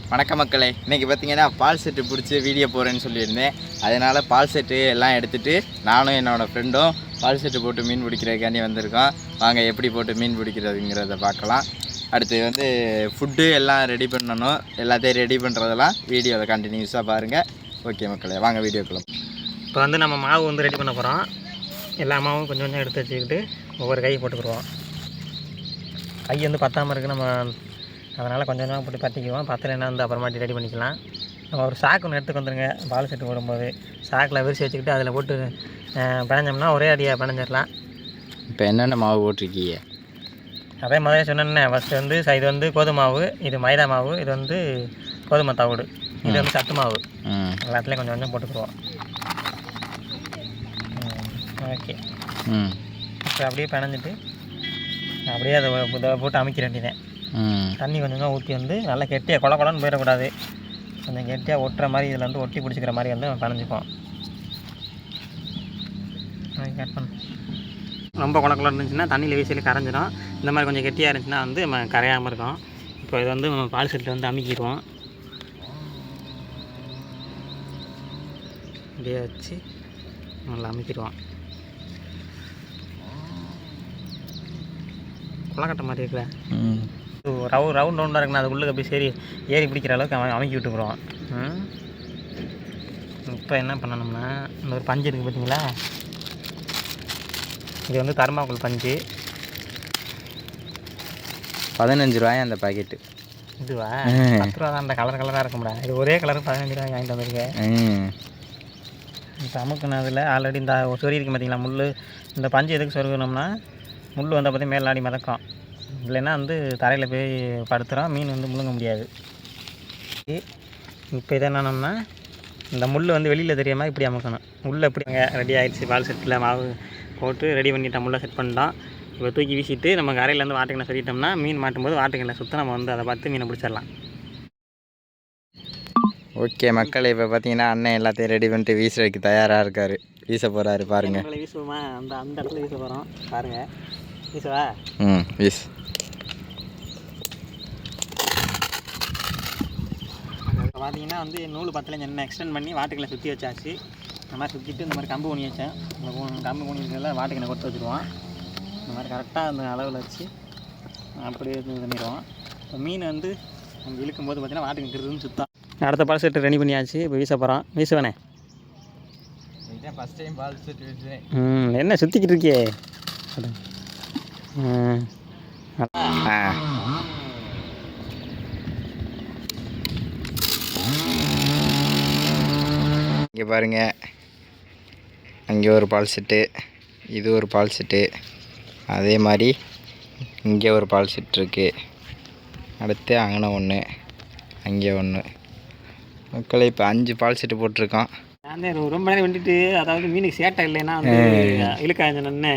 வணக்கம் மக்களே, இன்றைக்கி பார்த்தீங்கன்னா பால் செட்டு பிடிச்சி வீடியோ போகிறேன்னு சொல்லியிருந்தேன். அதனால் பால் செட்டு எல்லாம் எடுத்துகிட்டு நானும் என்னோடய ஃப்ரெண்டும் பால் செட்டு போட்டு மீன் பிடிக்கிறதுக்காண்டி வந்திருக்கோம். வாங்க எப்படி போட்டு மீன் பிடிக்கிறதுங்கிறத பார்க்கலாம். அடுத்து வந்து ஃபுட்டு எல்லாம் ரெடி பண்ணணும். எல்லாத்தையும் ரெடி பண்ணுறதெல்லாம் வீடியோவில் கண்டினியூஸாக பாருங்கள். ஓகே மக்களே, வாங்க வீடியோக்குள்ள. இப்போ வந்து நம்ம மாவு வந்து ரெடி பண்ண போகிறோம். எல்லா மாவும் கொஞ்சம் கொஞ்சம் எடுத்து வச்சுக்கிட்டு ஒவ்வொரு கை போட்டுக்குருவோம். கை வந்து பத்தாமல் இருக்குது, நம்ம அதனால் கொஞ்சம் கொஞ்சமாக போட்டு பற்றிக்குவோம். பத்தலைன்னா வந்து அப்புறமாட்டி ரெடி பண்ணிக்கலாம். நம்ம ஒரு சாக்கு ஒன்று எடுத்துக்கு வந்துடுங்க. பால் செட்டு போடும்போது சாக்கில் விரிச்சு வச்சுக்கிட்டு அதில் போட்டு பிணைஞ்சோம்னா ஒரே அடியாக பிணைஞ்சிடலாம். இப்போ என்னென்ன மாவு போட்டிருக்கீங்க? அதே மாதிரி சொன்னேன்னே, ஃபஸ்ட்டு வந்து இது வந்து கோதுமை மாவு, இது மைதா மாவு, இது வந்து கோதுமை தவிடு, இது வந்து சத்து மாவு. எல்லாத்துலேயும் கொஞ்சம் கொஞ்சம் போட்டுக்குவோம். ஓகே, இப்போ அப்படியே பிணைஞ்சிட்டு அப்படியே அதை போட்டு அமைக்க வேண்டியதேன். தண்ணி கொஞ்சம் கொஞ்சம் ஊற்றி வந்து நல்லா கெட்டியாக கொல கொலன்னு போயிடக்கூடாது. கொஞ்சம் கெட்டியாக ஒட்டுற மாதிரி இதில் வந்து ஒட்டி பிடிச்சிக்கிற மாதிரி வந்து நம்ம பிணைஞ்சிப்போம். கட் பண்ண ரொம்ப கொல கொலன்னு இருந்துச்சுன்னா தண்ணியில் வீசியில் கரைஞ்சிடும். இந்த மாதிரி கொஞ்சம் கெட்டியாக இருந்துச்சுன்னா வந்து நம்ம கரையாமல் இருக்கும். இப்போ இது வந்து நம்ம பால் செட்டில் வந்து அமுக்கிடுவோம். இப்படியே வச்சு நல்லா அமுக்கிடுவோம். கொலக்கட்டை மாதிரி இருக்கிற ரவுண்ட் ரவுண்டாக இருக்குண்ணா, அது உள்ளே அப்படியே சரி ஏறி பிடிக்கிற அளவுக்கு அமைக்கி விட்டுக்குறோம். இப்போ என்ன பண்ணணும்னா, இந்த ஒரு பஞ்சு இருக்குது பார்த்தீங்களா, இது வந்து தர்மாக்கோல் பஞ்சு. 15 ரூபாய் அந்த பாக்கெட்டு. இதுவா 10 ரூபா தான். அந்த கலர் கலராக இருக்க முடியாது. இது ஒரே கலருக்கு 15 ரூபாய் வாங்கிட்டு வந்திருக்கேன். இப்போ அமுக்குன்னு அதில் ஆல்ரெடி இந்த சொறி இருக்குது பார்த்தீங்களா முள். இந்த பஞ்சு எதுக்கு சொருகணும்னா, முள் வந்து பார்த்தீங்கன்னா மேல் நாடி மிதக்கும். இல்லைன்னா வந்து தரையில் போய் படுத்துகிறோம், மீன் வந்து முழுங்க முடியாது. இப்போ இதை என்னன்னா, இந்த முள் வந்து வெளியில் தெரியாமல் இப்படி அமுக்கணும். முள் எப்படிங்க ரெடி ஆகிடுச்சு. பால் செட்டில் மாவு போட்டு ரெடி பண்ணிட்டோம், முள்ளை செட் பண்ணிட்டோம். இப்போ தூக்கி வீசிட்டு நம்ம கரையிலேருந்து வாட்டுக்கண்ணை சொல்லிட்டோம்னா, மீன் மாட்டும்போது வாட்டுக்கண்ணை சுற்ற நம்ம வந்து அதை பார்த்து மீனை பிடிச்சிடலாம். ஓகே மக்கள், இப்போ பார்த்தீங்கன்னா அண்ணன் எல்லாத்தையும் ரெடி பண்ணிட்டு வீசுறதுக்கு தயாராக இருக்கார். வீச போகிறாரு பாருங்கள். வீசுவோமா? அந்த இடத்துல வீச போகிறோம் பாருங்கள். வீசுவா? வீஸ். இப்போ பார்த்தீங்கன்னா வந்து நூல் பத்தலைஞ்சு என்ன எக்ஸ்டெண்ட் பண்ணி வாட்டுக்களை சுற்றி வச்சாச்சு. இந்த மாதிரி சுற்றிட்டு இந்த மாதிரி கம்பு ஊனி வச்சேன். இந்த கம்பு ஊனி இருக்கிறதுல வாட்டுக்கனை கொடுத்து வச்சுருவோம். இந்த மாதிரி கரெக்டாக அந்த அளவில் வச்சு அப்படியே இது பண்ணிடுவோம். இப்போ மீன் வந்து அங்கே இழுக்கும்போது பார்த்தீங்கன்னா வாட்டுக்கு கிருதுன்னு சுத்தம். அடுத்த பால் செட்டு ரெடி பண்ணியாச்சு. இப்போ வீச போகிறோம். வீசுவேனே? ஃபஸ்ட் டைம் பால் செட்டு வீசுவேன். என்ன சுற்றிக்கிட்டு இருக்கியே? இங்கே பாருங்கள், அங்கே ஒரு பால் செட்டு, இது ஒரு பால் செட்டு, அதே மாதிரி இங்கே ஒரு பால் செட் இருக்குது. அடுத்து அங்கே ஒன்று, அங்கே ஒன்று. மக்களை இப்போ 5 பால் செட்டு போட்டிருக்கோம். ரொம்ப நேரம் வந்துட்டு, அதாவது மீனுக்கு சேட்டை இல்லைன்னா வந்து இழுக்காஞ்சனன்னு.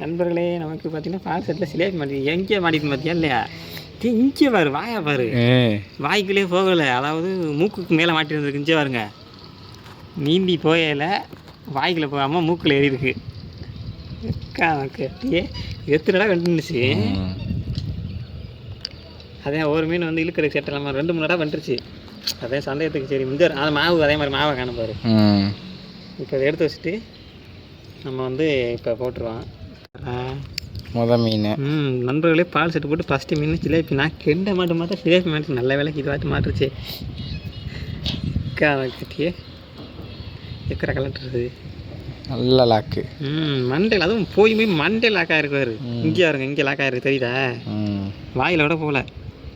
நண்பர்களே, நமக்கு பார்த்தீங்கன்னா பால் செட்டில் சிலேபி மாட்டி எங்கேயே மாட்டிட்டு பார்த்தியா இல்லையா? இங்கே பாரு, வாயா பாரு, வாய்க்குள்ளே போகலை, அதாவது மூக்குக்கு மேலே மாட்டிருந்துருக்கு. இங்கே பாருங்க, நீந்தி போயல வாய்க்குள்ளே போகாமல் மூக்கில் ஏறி இருக்கு. கட்டியே எத்தனை வந்துருந்துச்சு. அதே ஒரு மீன் வந்து இழுக்கிற சேட்டை இல்லாமல் 2-3 இடம் வந்துருச்சு. அதே சந்தேகத்துக்கு சரி இந்த அது மாவு அதே மாதிரி மாவை காணும் பாரு. இப்போ இதை எடுத்து வச்சுட்டு நம்ம வந்து இப்போ போட்டுருவோம் முதல் மீன். நண்பர்களே, பால் செட்டு போட்டு ஃபஸ்ட்டு மீன் சிலேபி. நான் கெண்ட மாட்டோம் பார்த்தா சிலேபி மாட்டு நல்ல வேலைக்கு இது வாட்டி மாட்டுருச்சு. கட்டியே எக்கரை கலட்டுறது நல்ல லாக்கு. மண்டையில் அதுவும் போய் மண்டே லாக்காக இருக்குவார். இங்கே இருங்க, இங்கே லாக்காக இருக்குது தெரியுதா? வாயில் விட போகல,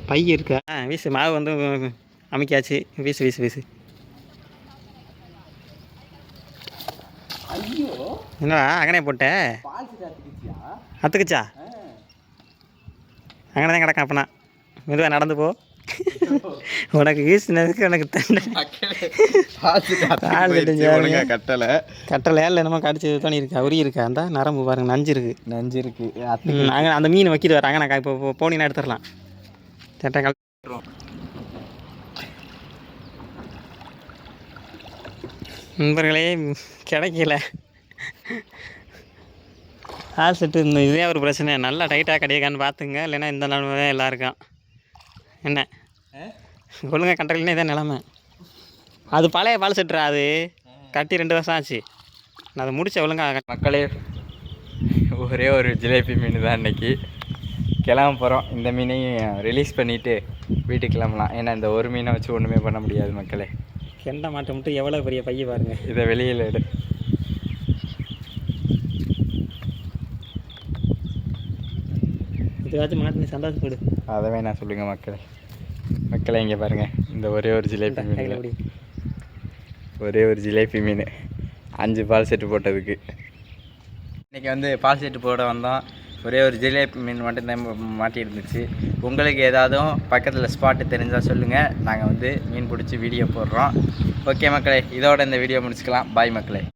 பைய இருக்கா. வீசு, மாவு வந்து அமைக்காச்சு. வீசு வீசு வீசு. என்னடா அங்கனே போட்ட? அத்துக்குச்சா? அங்கே தான் கிடக்கேன். அப்பனா மெதுவாக நடந்து போ. உனக்கு வீசினதுக்கு உனக்கு கட்டலை கட்டலை இல்லை, நம்ம கடிச்சு தோணி இருக்கா, உரி இருக்கா, அந்த நரம்பு பாருங்க, நஞ்சு இருக்கு. நாங்கள் அந்த மீன் வைக்கிட்டு வராங்க. நான் இப்போ போனீங்கன்னா எடுத்துடலாம். சேட்டை கலட்டுறோம். நண்பர்களே, கிடைக்கல பால் செட்டு. இதே ஒரு பிரச்சனை, நல்லா டைட்டாக கிடைக்கான்னு பார்த்துங்க, இல்லைன்னா இந்த நிலமை தான் எல்லாருக்கும். என்ன ஒழுங்காக கண்டறிலே தான் நிலமை. அது பழைய பால் செட்டுறா, அது கட்டி 2 வருஷம் ஆச்சு. நான் அதை முடிச்ச ஒழுங்காக. மக்களே, ஒரே ஒரு ஜிலேபி மீன் தான் இன்றைக்கி. கிளம்ப போகிறோம். இந்த மீனையும் ரிலீஸ் பண்ணிவிட்டு வீட்டுக்கு கிளம்பலாம். ஏன்னா இந்த ஒரு மீனை வச்சு ஒன்றுமே பண்ண முடியாது மக்களே. கெண்டை மாட்டை மட்டும் எவ்வளோ பெரிய பைய பாருங்கள். இதை வெளியில் எடு. இதுவாச்சும் மாட்டு சந்தோஷப்படு. அதை வேணா சொல்லுங்கள் மக்களே. மக்களே இங்கே பாருங்கள், இந்த ஒரே ஒரு ஜிலேபி மீன், ஒரே ஒரு ஜிலேபி மீன் 5 பால் செட்டு போட்டதுக்கு. இன்றைக்கி வந்து பால் செட்டு போட வந்தோம். ஒரே ஒரு ஜிலேபி மீன் மட்டும்தான் மாட்டியிருந்துச்சு. உங்களுக்கு ஏதாவது பக்கத்தில் ஸ்பாட்டு தெரிஞ்சால் சொல்லுங்கள். நாங்கள் வந்து மீன் பிடிச்சி வீடியோ போடுறோம். ஓகே மக்களே, இதோட இந்த வீடியோ முடிச்சுக்கலாம். பாய் மக்களே.